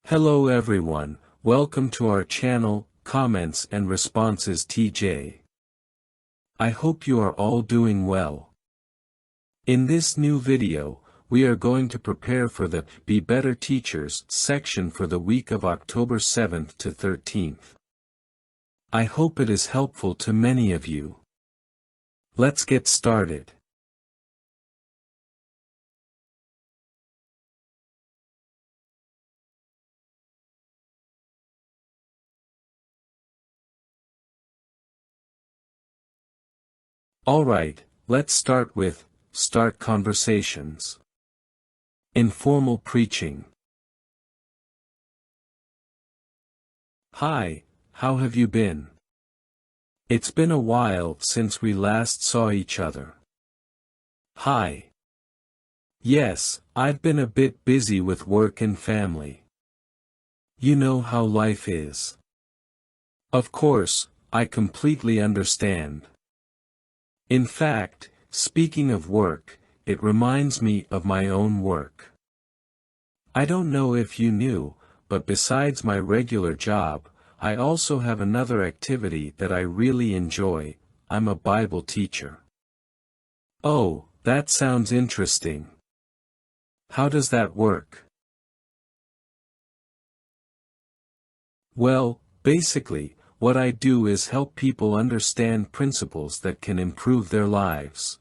Hello everyone, welcome to our channel, Comments and Responses TJ. I hope you are all doing well. In this new video, we are going to prepare for the Be Better Teachers section for the week of October 7th to 13th. I hope it is helpful to many of you. Let's get started. Alright, let's start with, start conversations. Informal preaching. Hi, how have you been? It's been a while since we last saw each other. Hi. Yes, I've been a bit busy with work and family. You know how life is. Of course, I completely understand. In fact, speaking of work, it reminds me of my own work. I don't know if you knew, but besides my regular job, I also have another activity that I really enjoy. I'm a Bible teacher. Oh, that sounds interesting. How does that work? Well, basically, what I do is help people understand principles that can improve their lives.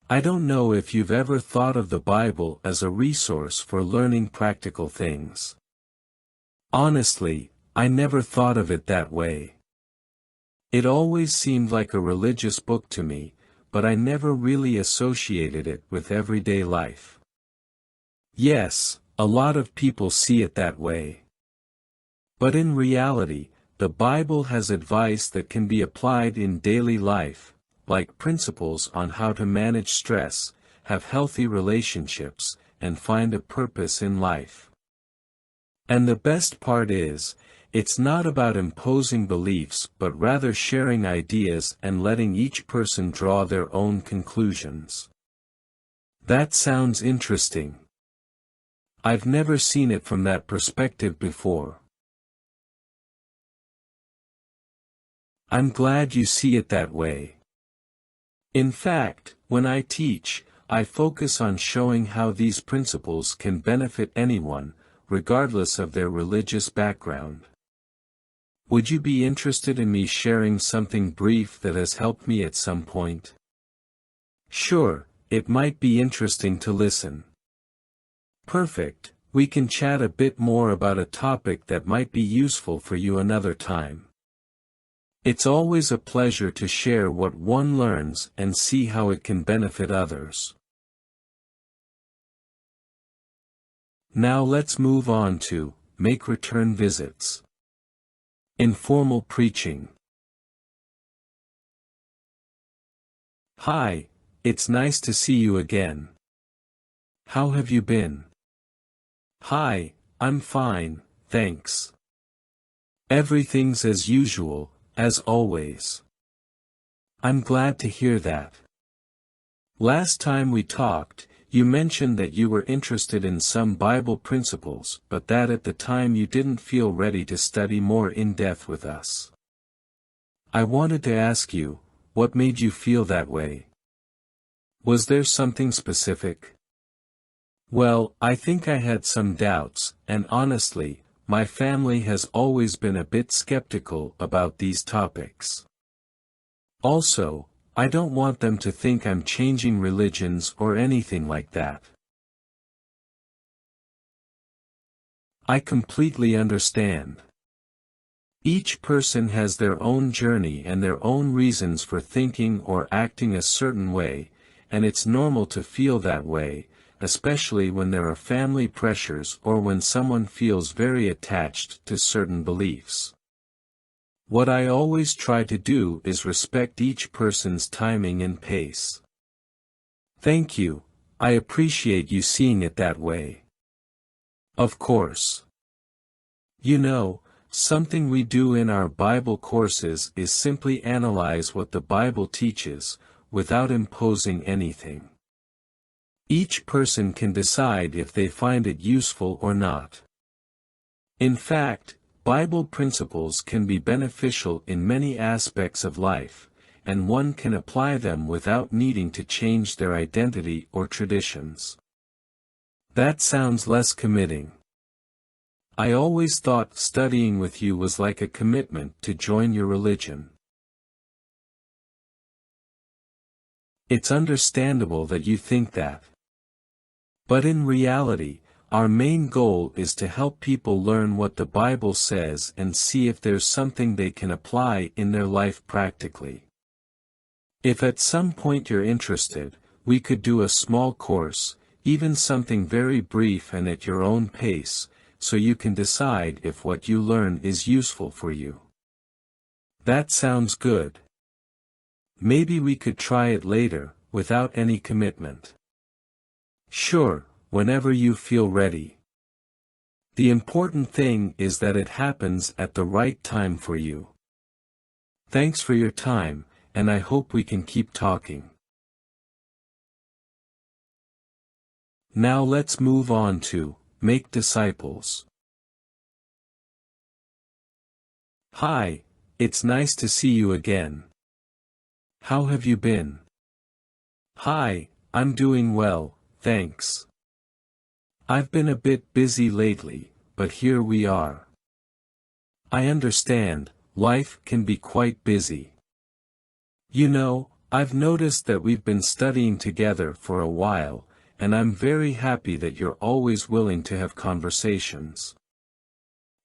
I don't know if you've ever thought of the Bible as a resource for learning practical things. Honestly, I never thought of it that way. It always seemed like a religious book to me, but I never really associated it with everyday life. Yes, a lot of people see it that way. But in reality, the Bible has advice that can be applied in daily life, like principles on how to manage stress, have healthy relationships, and find a purpose in life. And the best part is, it's not about imposing beliefs but rather sharing ideas and letting each person draw their own conclusions. That sounds interesting. I've never seen it from that perspective before. I'm glad you see it that way. In fact, when I teach, I focus on showing how these principles can benefit anyone, regardless of their religious background. Would you be interested in me sharing something brief that has helped me at some point? Sure, it might be interesting to listen. Perfect, we can chat a bit more about a topic that might be useful for you another time. It's always a pleasure to share what one learns and see how it can benefit others. Now let's move on to, make return visits. Informal preaching. Hi, it's nice to see you again. How have you been? Hi, I'm fine, thanks. Everything's as usual, as always. I'm glad to hear that. Last time we talked, you mentioned that you were interested in some Bible principles, but that at the time you didn't feel ready to study more in depth with us. I wanted to ask you, what made you feel that way? Was there something specific? Well, I think I had some doubts, and honestly, my family has always been a bit skeptical about these topics. Also, I don't want them to think I'm changing religions or anything like that. I completely understand. Each person has their own journey and their own reasons for thinking or acting a certain way, and it's normal to feel that way, especially when there are family pressures or when someone feels very attached to certain beliefs. What I always try to do is respect each person's timing and pace. Thank you, I appreciate you seeing it that way. Of course. You know, something we do in our Bible courses is simply analyze what the Bible teaches, without imposing anything. Each person can decide if they find it useful or not. In fact, Bible principles can be beneficial in many aspects of life, and one can apply them without needing to change their identity or traditions. That sounds less committing. I always thought studying with you was like a commitment to join your religion. It's understandable that you think that. But in reality, our main goal is to help people learn what the Bible says and see if there's something they can apply in their life practically. If at some point you're interested, we could do a small course, even something very brief and at your own pace, so you can decide if what you learn is useful for you. That sounds good. Maybe we could try it later, without any commitment. Sure, whenever you feel ready. The important thing is that it happens at the right time for you. Thanks for your time, and I hope we can keep talking. Now let's move on to make disciples. Hi, it's nice to see you again. How have you been? Hi, I'm doing well, thanks. I've been a bit busy lately, but here we are. I understand, life can be quite busy. You know, I've noticed that we've been studying together for a while, and I'm very happy that you're always willing to have conversations.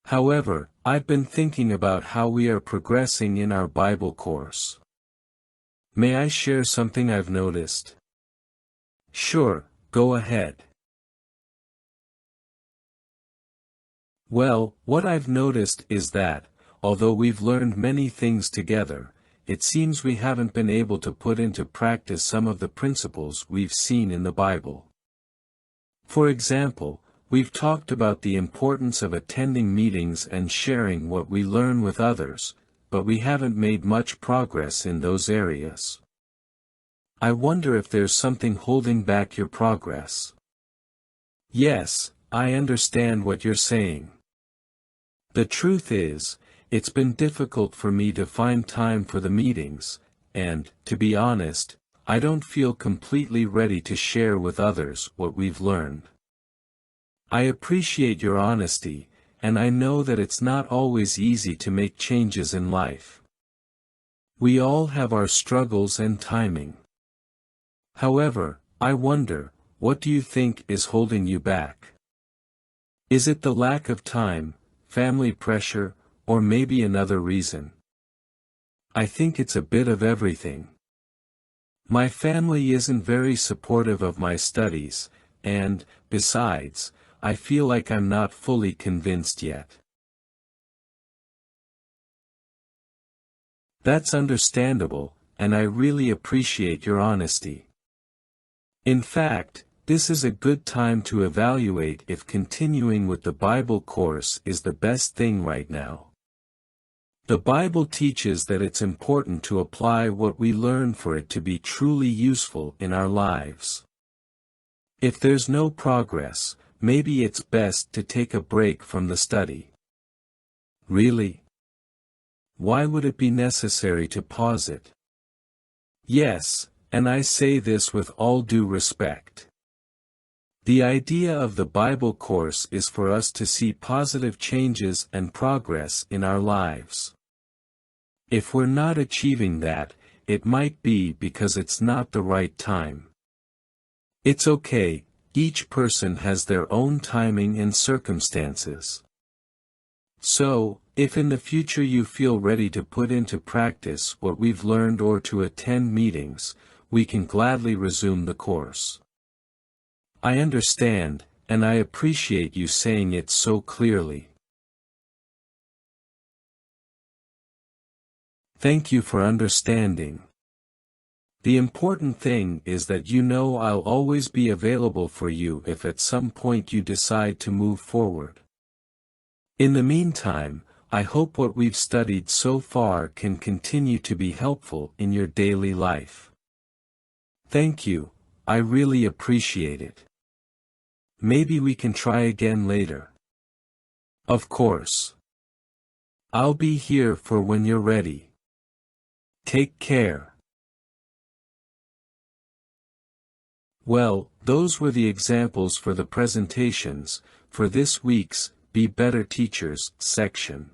However, I've been thinking about how we are progressing in our Bible course. May I share something I've noticed? Sure, go ahead. Well, what I've noticed is that, although we've learned many things together, it seems we haven't been able to put into practice some of the principles we've seen in the Bible. For example, we've talked about the importance of attending meetings and sharing what we learn with others, but we haven't made much progress in those areas. I wonder if there's something holding back your progress. Yes, I understand what you're saying. The truth is, it's been difficult for me to find time for the meetings, and, to be honest, I don't feel completely ready to share with others what we've learned. I appreciate your honesty, and I know that it's not always easy to make changes in life. We all have our struggles and timing. However, I wonder, what do you think is holding you back? Is it the lack of time, family pressure, or maybe another reason? I think it's a bit of everything. My family isn't very supportive of my studies, and, besides, I feel like I'm not fully convinced yet. That's understandable, and I really appreciate your honesty. In fact, this is a good time to evaluate if continuing with the Bible course is the best thing right now. The Bible teaches that it's important to apply what we learn for it to be truly useful in our lives. If there's no progress, maybe it's best to take a break from the study. Really? Why would it be necessary to pause it? Yes, and I say this with all due respect. The idea of the Bible course is for us to see positive changes and progress in our lives. If we're not achieving that, it might be because it's not the right time. It's okay, each person has their own timing and circumstances. So, if in the future you feel ready to put into practice what we've learned or to attend meetings, we can gladly resume the course. I understand, and I appreciate you saying it so clearly. Thank you for understanding. The important thing is that you know I'll always be available for you if at some point you decide to move forward. In the meantime, I hope what we've studied so far can continue to be helpful in your daily life. Thank you, I really appreciate it. Maybe we can try again later. Of course. I'll be here for when you're ready. Take care. Well, those were the examples for the presentations, for this week's Be Better Teachers section.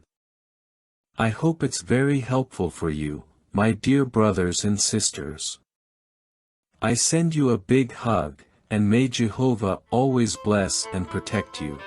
I hope it's very helpful for you, my dear brothers and sisters. I send you a big hug, and may Jehovah always bless and protect you.